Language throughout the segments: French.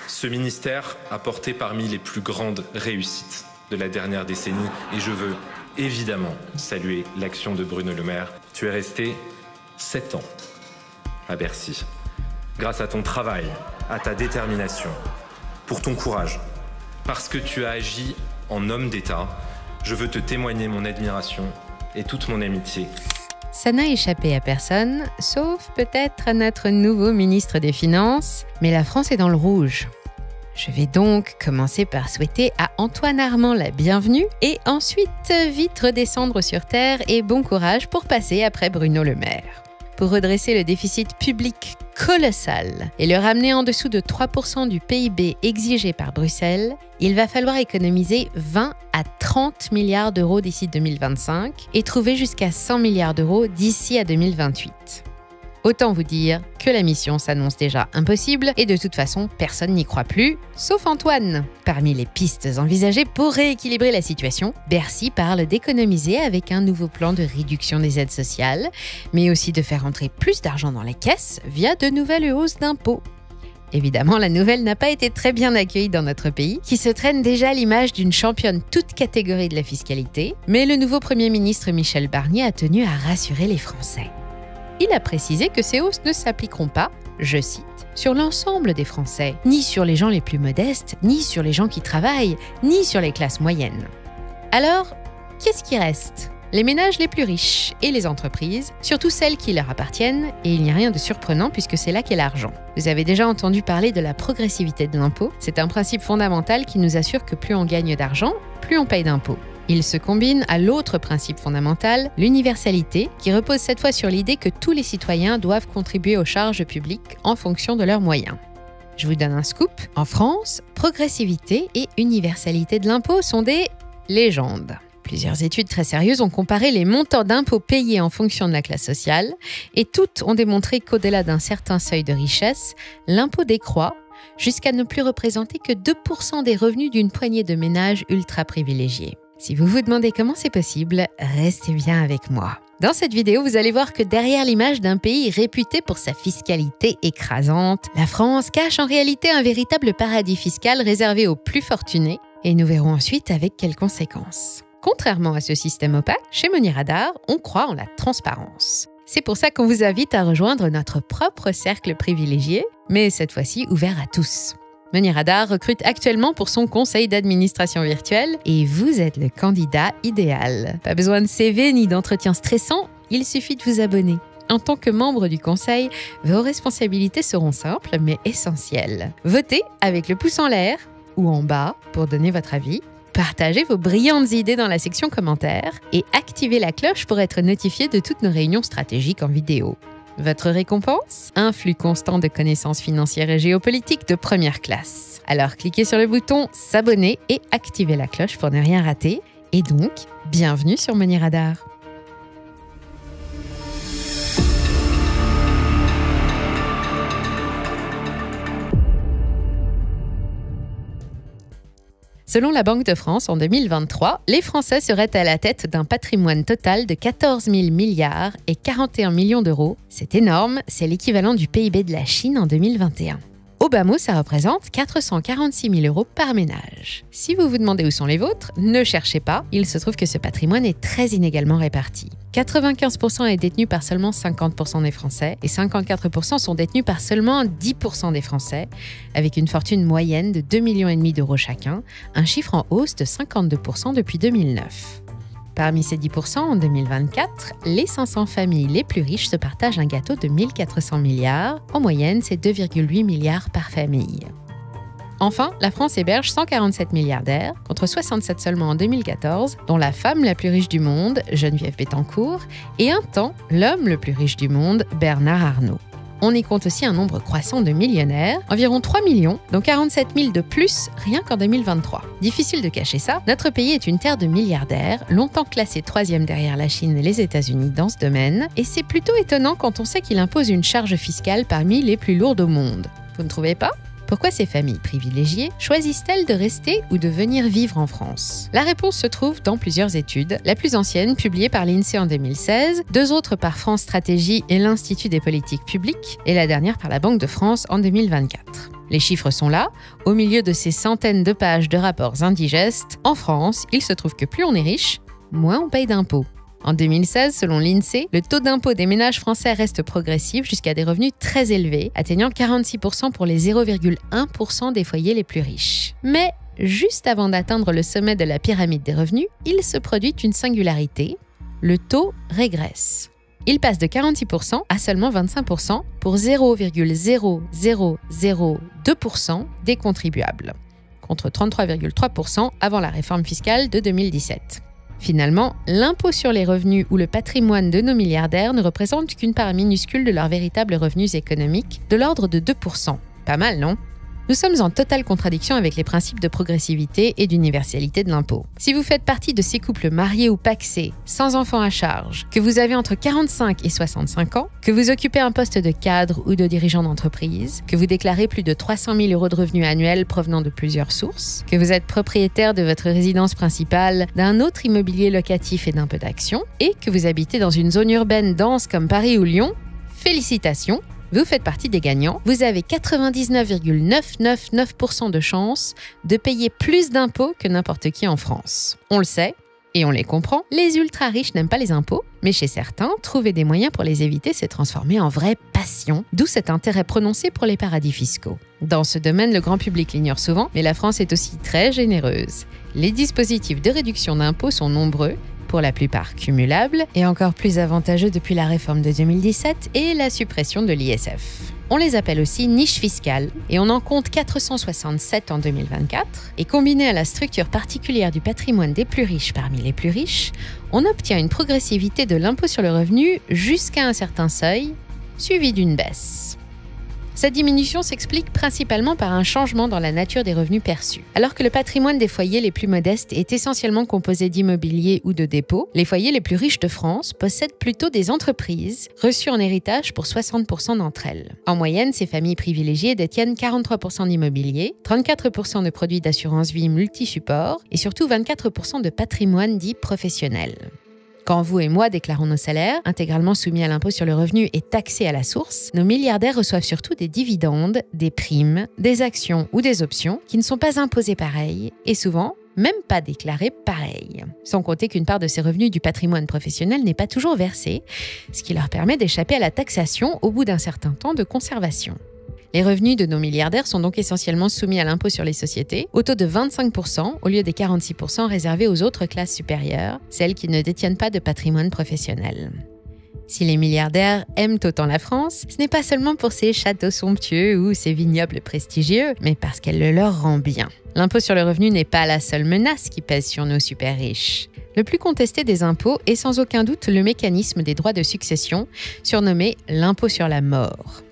Ce ministère a porté parmi les plus grandes réussites de la dernière décennie et je veux évidemment saluer l'action de Bruno Le Maire. Tu es resté 7 ans à Bercy. Grâce à ton travail, à ta détermination, pour ton courage, parce que tu as agi en homme d'État, je veux te témoigner mon admiration et toute mon amitié. Ça n'a échappé à personne, sauf peut-être à notre nouveau ministre des Finances, mais la France est dans le rouge. Je vais donc commencer par souhaiter à Antoine Armand la bienvenue et ensuite vite redescendre sur terre et bon courage pour passer après Bruno Le Maire. Pour redresser le déficit public colossal et le ramener en dessous de 3% du PIB exigé par Bruxelles, il va falloir économiser 20 à 30 milliards d'euros d'ici 2025 et trouver jusqu'à 100 milliards d'euros d'ici à 2028. Autant vous dire que la mission s'annonce déjà impossible et de toute façon, personne n'y croit plus, sauf Antoine. Parmi les pistes envisagées pour rééquilibrer la situation, Bercy parle d'économiser avec un nouveau plan de réduction des aides sociales, mais aussi de faire entrer plus d'argent dans les caisses via de nouvelles hausses d'impôts. Évidemment, la nouvelle n'a pas été très bien accueillie dans notre pays, qui se traîne déjà à l'image d'une championne toute catégorie de la fiscalité, mais le nouveau Premier ministre Michel Barnier a tenu à rassurer les Français. Il a précisé que ces hausses ne s'appliqueront pas, je cite, sur l'ensemble des Français, ni sur les gens les plus modestes, ni sur les gens qui travaillent, ni sur les classes moyennes. Alors, qu'est-ce qui reste ? Les ménages les plus riches et les entreprises, surtout celles qui leur appartiennent, et il n'y a rien de surprenant puisque c'est là qu'est l'argent. Vous avez déjà entendu parler de la progressivité de l'impôt. C'est un principe fondamental qui nous assure que plus on gagne d'argent, plus on paye d'impôts. Il se combine à l'autre principe fondamental, l'universalité, qui repose cette fois sur l'idée que tous les citoyens doivent contribuer aux charges publiques en fonction de leurs moyens. Je vous donne un scoop. En France, progressivité et universalité de l'impôt sont des légendes. Plusieurs études très sérieuses ont comparé les montants d'impôts payés en fonction de la classe sociale et toutes ont démontré qu'au-delà d'un certain seuil de richesse, l'impôt décroît jusqu'à ne plus représenter que 2% des revenus d'une poignée de ménages ultra privilégiés. Si vous vous demandez comment c'est possible, restez bien avec moi. Dans cette vidéo, vous allez voir que derrière l'image d'un pays réputé pour sa fiscalité écrasante, la France cache en réalité un véritable paradis fiscal réservé aux plus fortunés et nous verrons ensuite avec quelles conséquences. Contrairement à ce système opaque, chez Money Radar, on croit en la transparence. C'est pour ça qu'on vous invite à rejoindre notre propre cercle privilégié, mais cette fois-ci ouvert à tous. Money Radar recrute actuellement pour son conseil d'administration virtuelle et vous êtes le candidat idéal. Pas besoin de CV ni d'entretien stressant, il suffit de vous abonner. En tant que membre du conseil, vos responsabilités seront simples mais essentielles. Votez avec le pouce en l'air ou en bas pour donner votre avis. Partagez vos brillantes idées dans la section commentaires et activez la cloche pour être notifié de toutes nos réunions stratégiques en vidéo. Votre récompense ? Un flux constant de connaissances financières et géopolitiques de première classe. Alors cliquez sur le bouton « S'abonner » et activez la cloche pour ne rien rater. Et donc, bienvenue sur Money Radar. Selon la Banque de France, en 2023, les Français seraient à la tête d'un patrimoine total de 14 000 milliards et 41 millions d'euros. C'est énorme, c'est l'équivalent du PIB de la Chine en 2021. Au bas mot, ça représente 446 000 euros par ménage. Si vous vous demandez où sont les vôtres, ne cherchez pas, il se trouve que ce patrimoine est très inégalement réparti. 95% est détenu par seulement 50% des Français et 54% sont détenus par seulement 10% des Français, avec une fortune moyenne de 2,5 millions d'euros chacun, un chiffre en hausse de 52% depuis 2009. Parmi ces 10%, en 2024, les 500 familles les plus riches se partagent un gâteau de 1 400 milliards. En moyenne, c'est 2,8 milliards par famille. Enfin, la France héberge 147 milliardaires, contre 67 seulement en 2014, dont la femme la plus riche du monde, Geneviève Bettencourt, et un temps, l'homme le plus riche du monde, Bernard Arnault. On y compte aussi un nombre croissant de millionnaires, environ 3 millions, dont 47 000 de plus rien qu'en 2023. Difficile de cacher ça, notre pays est une terre de milliardaires, longtemps classé 3e derrière la Chine et les États-Unis dans ce domaine, et c'est plutôt étonnant quand on sait qu'il impose une charge fiscale parmi les plus lourdes au monde. Vous ne trouvez pas ? Pourquoi ces familles privilégiées choisissent-elles de rester ou de venir vivre en France ? La réponse se trouve dans plusieurs études, la plus ancienne publiée par l'INSEE en 2016, 2 autres par France Stratégie et l'Institut des politiques publiques, et la dernière par la Banque de France en 2024. Les chiffres sont là, au milieu de ces centaines de pages de rapports indigestes. En France, il se trouve que plus on est riche, moins on paye d'impôts. En 2016, selon l'INSEE, le taux d'impôt des ménages français reste progressif jusqu'à des revenus très élevés, atteignant 46% pour les 0,1% des foyers les plus riches. Mais juste avant d'atteindre le sommet de la pyramide des revenus, il se produit une singularité, le taux régresse. Il passe de 46% à seulement 25% pour 0,0002% des contribuables, contre 33,3% avant la réforme fiscale de 2017. Finalement, l'impôt sur les revenus ou le patrimoine de nos milliardaires ne représente qu'une part minuscule de leurs véritables revenus économiques, de l'ordre de 2%. Pas mal, non ? Nous sommes en totale contradiction avec les principes de progressivité et d'universalité de l'impôt. Si vous faites partie de ces couples mariés ou pacsés, sans enfants à charge, que vous avez entre 45 et 65 ans, que vous occupez un poste de cadre ou de dirigeant d'entreprise, que vous déclarez plus de 300 000 € de revenus annuels provenant de plusieurs sources, que vous êtes propriétaire de votre résidence principale, d'un autre immobilier locatif et d'un peu d'actions, et que vous habitez dans une zone urbaine dense comme Paris ou Lyon, félicitations! Vous faites partie des gagnants. Vous avez 99,999% de chances de payer plus d'impôts que n'importe qui en France. On le sait et on les comprend. Les ultra-riches n'aiment pas les impôts, mais chez certains, trouver des moyens pour les éviter s'est transformé en vraie passion, d'où cet intérêt prononcé pour les paradis fiscaux. Dans ce domaine, le grand public l'ignore souvent, mais la France est aussi très généreuse. Les dispositifs de réduction d'impôts sont nombreux, pour la plupart cumulables, et encore plus avantageux depuis la réforme de 2017 et la suppression de l'ISF. On les appelle aussi niches fiscales, et on en compte 467 en 2024, et combiné à la structure particulière du patrimoine des plus riches parmi les plus riches, on obtient une progressivité de l'impôt sur le revenu jusqu'à un certain seuil, suivi d'une baisse. Cette diminution s'explique principalement par un changement dans la nature des revenus perçus. Alors que le patrimoine des foyers les plus modestes est essentiellement composé d'immobilier ou de dépôts, les foyers les plus riches de France possèdent plutôt des entreprises reçues en héritage pour 60% d'entre elles. En moyenne, ces familles privilégiées détiennent 43% d'immobilier, 34% de produits d'assurance vie multi-supports et surtout 24% de patrimoine dit professionnel. Quand vous et moi déclarons nos salaires, intégralement soumis à l'impôt sur le revenu et taxés à la source, nos milliardaires reçoivent surtout des dividendes, des primes, des actions ou des options qui ne sont pas imposées pareil et souvent même pas déclarées pareil. Sans compter qu'une part de ces revenus du patrimoine professionnel n'est pas toujours versée, ce qui leur permet d'échapper à la taxation au bout d'un certain temps de conservation. Les revenus de nos milliardaires sont donc essentiellement soumis à l'impôt sur les sociétés, au taux de 25% au lieu des 46% réservés aux autres classes supérieures, celles qui ne détiennent pas de patrimoine professionnel. Si les milliardaires aiment autant la France, ce n'est pas seulement pour ses châteaux somptueux ou ses vignobles prestigieux, mais parce qu'elle le leur rend bien. L'impôt sur le revenu n'est pas la seule menace qui pèse sur nos super riches. Le plus contesté des impôts est sans aucun doute le mécanisme des droits de succession, surnommé l'impôt sur la mort.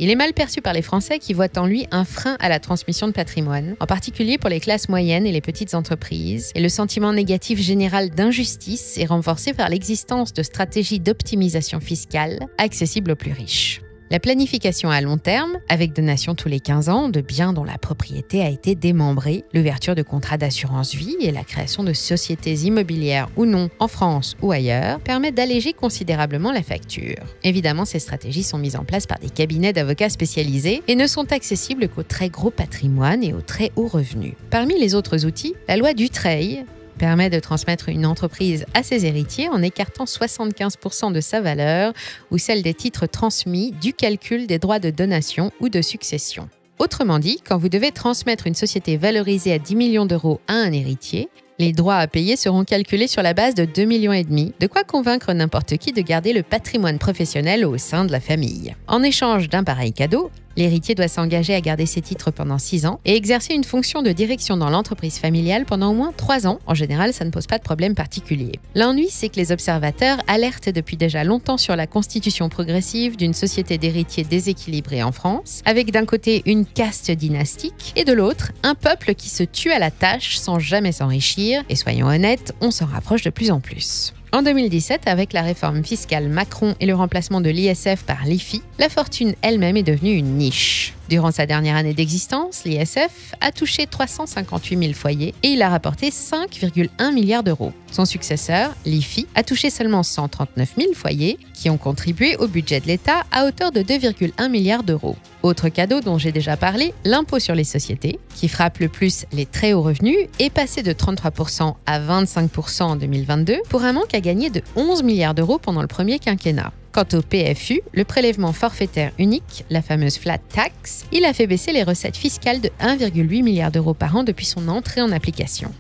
Il est mal perçu par les Français qui voient en lui un frein à la transmission de patrimoine, en particulier pour les classes moyennes et les petites entreprises, et le sentiment négatif général d'injustice est renforcé par l'existence de stratégies d'optimisation fiscale accessibles aux plus riches. La planification à long terme, avec donation tous les 15 ans de biens dont la propriété a été démembrée, l'ouverture de contrats d'assurance vie et la création de sociétés immobilières ou non en France ou ailleurs, permettent d'alléger considérablement la facture. Évidemment, ces stratégies sont mises en place par des cabinets d'avocats spécialisés et ne sont accessibles qu'aux très gros patrimoines et aux très hauts revenus. Parmi les autres outils, la loi Dutreil permet de transmettre une entreprise à ses héritiers en écartant 75% de sa valeur ou celle des titres transmis du calcul des droits de donation ou de succession. Autrement dit, quand vous devez transmettre une société valorisée à 10 millions d'euros à un héritier, les droits à payer seront calculés sur la base de 2,5 millions, de quoi convaincre n'importe qui de garder le patrimoine professionnel au sein de la famille. En échange d'un pareil cadeau, l'héritier doit s'engager à garder ses titres pendant 6 ans et exercer une fonction de direction dans l'entreprise familiale pendant au moins 3 ans. En général, ça ne pose pas de problème particulier. L'ennui, c'est que les observateurs alertent depuis déjà longtemps sur la constitution progressive d'une société d'héritiers déséquilibrée en France, avec d'un côté une caste dynastique et de l'autre, un peuple qui se tue à la tâche sans jamais s'enrichir. Et soyons honnêtes, on s'en rapproche de plus en plus. En 2017, avec la réforme fiscale Macron et le remplacement de l'ISF par l'IFI, la fortune elle-même est devenue une niche. Durant sa dernière année d'existence, l'ISF a touché 358 000 foyers et il a rapporté 5,1 milliards d'euros. Son successeur, l'IFI, a touché seulement 139 000 foyers qui ont contribué au budget de l'État à hauteur de 2,1 milliards d'euros. Autre cadeau dont j'ai déjà parlé, l'impôt sur les sociétés, qui frappe le plus les très hauts revenus, est passé de 33% à 25% en 2022 pour un manque à gagner de 11 milliards d'euros pendant le premier quinquennat. Quant au PFU, le prélèvement forfaitaire unique, la fameuse flat tax, il a fait baisser les recettes fiscales de 1,8 milliard d'euros par an depuis son entrée en application.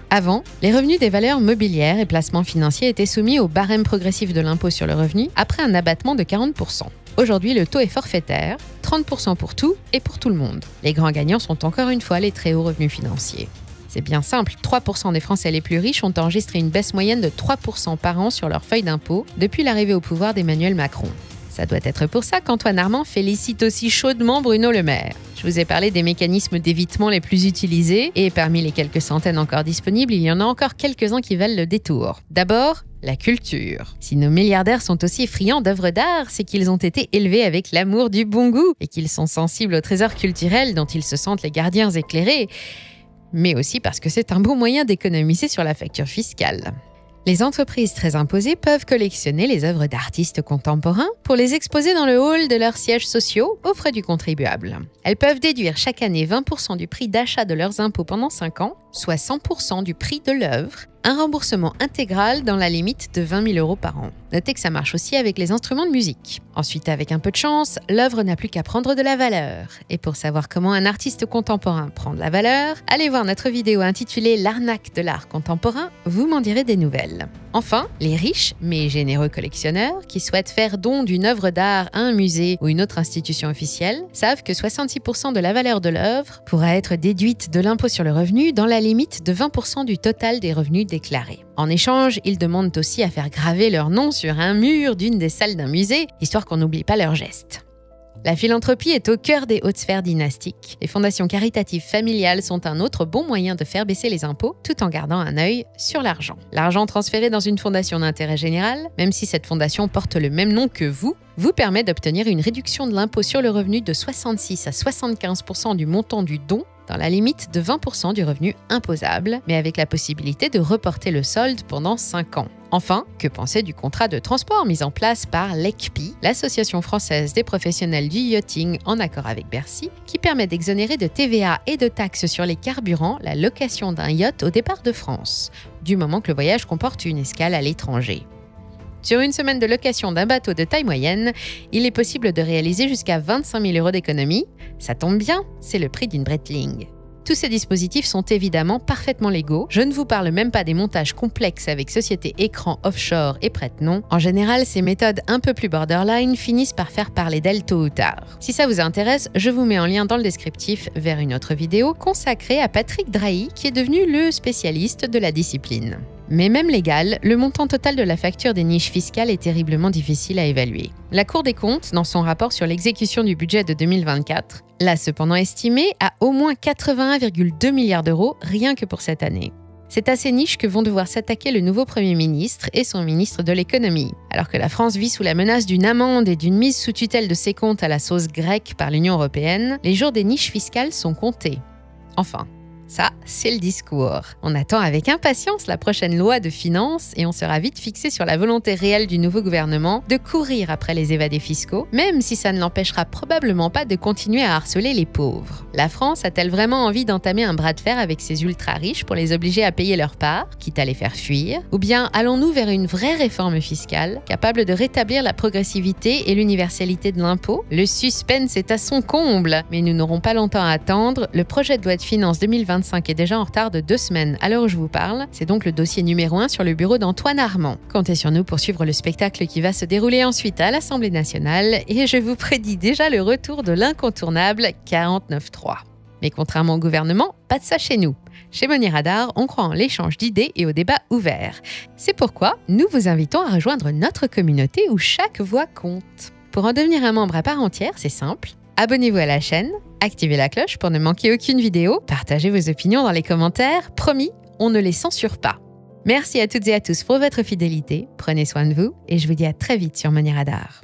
Avant, les revenus des valeurs mobilières et placements financiers étaient soumis au barème progressif de l'impôt sur le revenu après un abattement de 40%. Aujourd'hui, le taux est forfaitaire, 30% pour tout et pour tout le monde. Les grands gagnants sont encore une fois les très hauts revenus financiers. C'est bien simple, 3% des Français les plus riches ont enregistré une baisse moyenne de 3% par an sur leur feuille d'impôt depuis l'arrivée au pouvoir d'Emmanuel Macron. Ça doit être pour ça qu'Antoine Armand félicite aussi chaudement Bruno Le Maire. Je vous ai parlé des mécanismes d'évitement les plus utilisés et parmi les quelques centaines encore disponibles, il y en a encore quelques-uns qui valent le détour. D'abord, la culture. Si nos milliardaires sont aussi friands d'œuvres d'art, c'est qu'ils ont été élevés avec l'amour du bon goût et qu'ils sont sensibles aux trésors culturels dont ils se sentent les gardiens éclairés, mais aussi parce que c'est un bon moyen d'économiser sur la facture fiscale. Les entreprises très imposées peuvent collectionner les œuvres d'artistes contemporains pour les exposer dans le hall de leurs sièges sociaux aux frais du contribuable. Elles peuvent déduire chaque année 20% du prix d'achat de leurs impôts pendant 5 ans, soit 100% du prix de l'œuvre, un remboursement intégral dans la limite de 20 000 euros par an. Notez que ça marche aussi avec les instruments de musique. Ensuite, avec un peu de chance, l'œuvre n'a plus qu'à prendre de la valeur. Et pour savoir comment un artiste contemporain prend de la valeur, allez voir notre vidéo intitulée « L'arnaque de l'art contemporain », vous m'en direz des nouvelles. Enfin, les riches, mais généreux collectionneurs, qui souhaitent faire don d'une œuvre d'art à un musée ou une autre institution officielle, savent que 66% de la valeur de l'œuvre pourra être déduite de l'impôt sur le revenu dans la limite de 20% du total des revenus déclarés. En échange, ils demandent aussi à faire graver leur nom sur un mur d'une des salles d'un musée, histoire qu'on n'oublie pas leur geste. La philanthropie est au cœur des hautes sphères dynastiques. Les fondations caritatives familiales sont un autre bon moyen de faire baisser les impôts tout en gardant un œil sur l'argent. L'argent transféré dans une fondation d'intérêt général, même si cette fondation porte le même nom que vous permet d'obtenir une réduction de l'impôt sur le revenu de 66 à 75% du montant du don dans la limite de 20% du revenu imposable, mais avec la possibilité de reporter le solde pendant 5 ans. Enfin, que penser du contrat de transport mis en place par l'ECPI, l'Association française des professionnels du yachting en accord avec Bercy, qui permet d'exonérer de TVA et de taxes sur les carburants la location d'un yacht au départ de France, du moment que le voyage comporte une escale à l'étranger. Sur une semaine de location d'un bateau de taille moyenne, il est possible de réaliser jusqu'à 25 000 euros d'économie. Ça tombe bien, c'est le prix d'une Breitling. Tous ces dispositifs sont évidemment parfaitement légaux. Je ne vous parle même pas des montages complexes avec sociétés écran offshore et prête-nom. En général, ces méthodes un peu plus borderline finissent par faire parler d'elles tôt ou tard. Si ça vous intéresse, je vous mets en lien dans le descriptif vers une autre vidéo consacrée à Patrick Drahi, qui est devenu le spécialiste de la discipline. Mais même légal, le montant total de la facture des niches fiscales est terriblement difficile à évaluer. La Cour des comptes, dans son rapport sur l'exécution du budget de 2024, l'a cependant estimé à au moins 81,2 milliards d'euros rien que pour cette année. C'est à ces niches que vont devoir s'attaquer le nouveau Premier ministre et son ministre de l'économie. Alors que la France vit sous la menace d'une amende et d'une mise sous tutelle de ses comptes à la sauce grecque par l'Union européenne, les jours des niches fiscales sont comptés. Enfin, ça, c'est le discours. On attend avec impatience la prochaine loi de finances et on sera vite fixé sur la volonté réelle du nouveau gouvernement de courir après les évadés fiscaux, même si ça ne l'empêchera probablement pas de continuer à harceler les pauvres. La France a-t-elle vraiment envie d'entamer un bras de fer avec ses ultra-riches pour les obliger à payer leur part, quitte à les faire fuir? Ou bien allons-nous vers une vraie réforme fiscale, capable de rétablir la progressivité et l'universalité de l'impôt? Le suspense est à son comble, mais nous n'aurons pas longtemps à attendre. Le projet de loi de finances 2025 est déjà en retard de 2 semaines à l'heure où je vous parle. C'est donc le dossier numéro 1 sur le bureau d'Antoine Armand. Comptez sur nous pour suivre le spectacle qui va se dérouler ensuite à l'Assemblée nationale et je vous prédis déjà le retour de l'incontournable 49.3. Mais contrairement au gouvernement, pas de ça chez nous. Chez Money Radar, on croit en l'échange d'idées et au débat ouvert. C'est pourquoi nous vous invitons à rejoindre notre communauté où chaque voix compte. Pour en devenir un membre à part entière, c'est simple. Abonnez-vous à la chaîne, activez la cloche pour ne manquer aucune vidéo, partagez vos opinions dans les commentaires, promis, on ne les censure pas. Merci à toutes et à tous pour votre fidélité, prenez soin de vous et je vous dis à très vite sur Money Radar.